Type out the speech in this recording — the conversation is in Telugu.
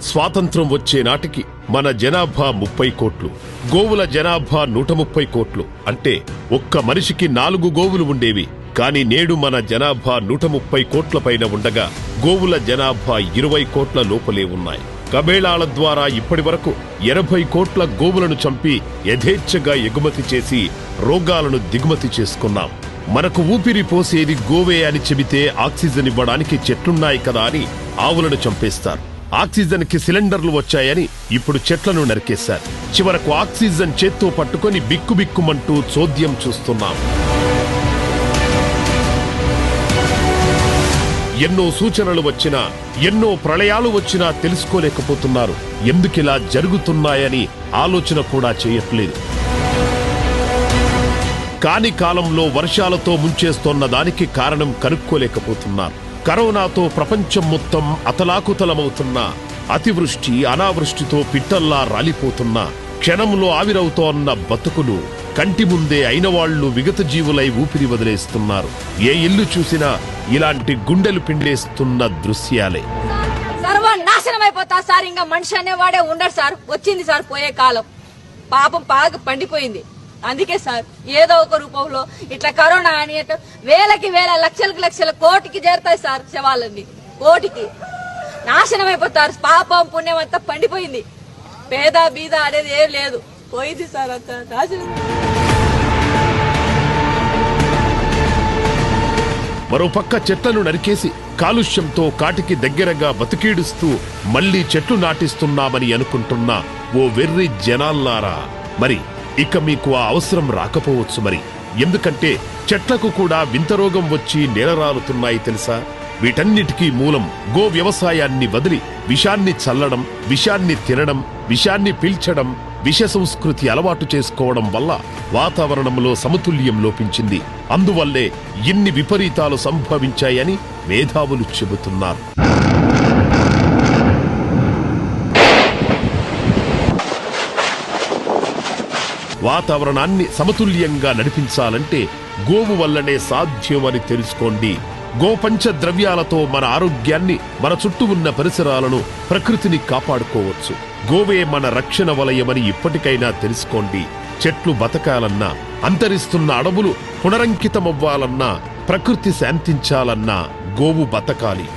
స్వాతంత్రం వచ్చే నాటికి మన జనాభా 30 కోట్లు, గోవుల జనాభా 130 కోట్లు. అంటే ఒక్క మనిషికి 4 గోవులు ఉండేవి. కాని నేడు మన జనాభా 130 కోట్ల పైన ఉండగా గోవుల జనాభా 20 కోట్ల లోపలే ఉన్నాయి. కబేళాల ద్వారా ఇప్పటి వరకు 80 కోట్ల గోవులను చంపి యథేచ్ఛగా ఎగుమతి చేసి రోగాలను దిగుమతి చేసుకున్నాం. మనకు ఊపిరి పోసేది గోవే అని చెబితే ఆక్సిజన్ ఇవ్వడానికి చెట్లున్నాయి కదా అని ఆవులను చంపేస్తారు. ఆక్సిజన్ కి సిలిండర్లు వచ్చాయని ఇప్పుడు చెట్లను నరికేశారు. చివరకు ఆక్సిజన్ చేత్తో పట్టుకొని బిక్కుబిక్కుమంటూ చోద్యం చూస్తున్నాం. ఎన్నో సూచనలు వచ్చినా, ఎన్నో ప్రళయాలు వచ్చినా తెలుసుకోలేకపోతున్నారు. ఎందుకిలా జరుగుతున్నాయని ఆలోచన కూడా చేయట్లేదు. కాని కాలంలో వర్షాలతో ముంచేస్తోన్న దానికి కారణం కనుక్కోలేకపోతున్నారు. కరోనాతో ప్రపంచం మొత్తం అతలాకుతలమవుతున్నా, అతివృష్టి అనావృష్టితో పిట్టల్లా రాలిపోతున్నా, క్షణంలో ఆవిరవుతోన్న బతుకులు కంటి ముందే అయినవాళ్లు విగత జీవులై ఊపిరి వదిలేస్తున్నారు. ఏ ఇల్లు చూసినా ఇలాంటి గుండెలు పిండేస్తున్న దృశ్యాలే. సర్వనాశనమైపోతా సార్. ఇంకా మనిషి అనేవాడే ఉండడు సార్. వచ్చింది సార్ పోయే కాలం. పాపం బాగా పండిపోయింది. అందుకే సార్ ఏదో ఒక రూపంలో ఇట్లా కరోనా అని వేలకి వేల లక్షలకు లక్షల కోటికి చేరుతాయి సార్. శవాలన్నీ కోటికి నాశనం అయిపోతారు. పాపం పుణ్యం అంతా పండిపోయింది. పేద బీద అనేది ఏం లేదు, పోయింది సార్ అంతా నాశనం. మరోపక్క చెట్లను నరికేసి కాలుష్యంతో కాటికి దగ్గరగా బతికీడుస్తూ మళ్లీ చెట్లు నాటిస్తున్నామని అనుకుంటున్న ఓ వెర్రి జనాల్లారా, మరి ఇక మీకు ఆ అవసరం రాకపోవచ్చు. మరి ఎందుకంటే చెట్లకు కూడా వింత రోగం వచ్చి నేలరాలుతున్నాయి తెలుసా? వీటన్నిటికీ మూలం గో వ్యవసాయాన్ని వదిలి విషాన్ని చల్లడం, విషాన్ని తినడం, విషాన్ని పీల్చడం, విష సంస్కృతి అలవాటు చేసుకోవడం వల్ల వాతావరణంలో సమతుల్యం లోపించింది. అందువల్లే ఇన్ని విపరీతాలు సంభవించాయని మేధావులు చెబుతున్నారు. వాతావరణాన్ని సమతుల్యంగా నడిపించాలంటే గోవు వల్లనే సాధ్యమని తెలుసుకోండి. గోపంచ ద్రవ్యాలతో మన ఆరోగ్యాన్ని, మన చుట్టూ ఉన్న పరిసరాలను, ప్రకృతిని కాపాడుకోవచ్చు. గోవే మన రక్షణ వలయమని ఇప్పటికైనా తెలుసుకోండి. చెట్లు బతకాలన్నా, అంతరిస్తున్న అడవులు పునరంకితమవ్వాలన్నా, ప్రకృతి శాంతించాలన్నా గోవు బతకాలి.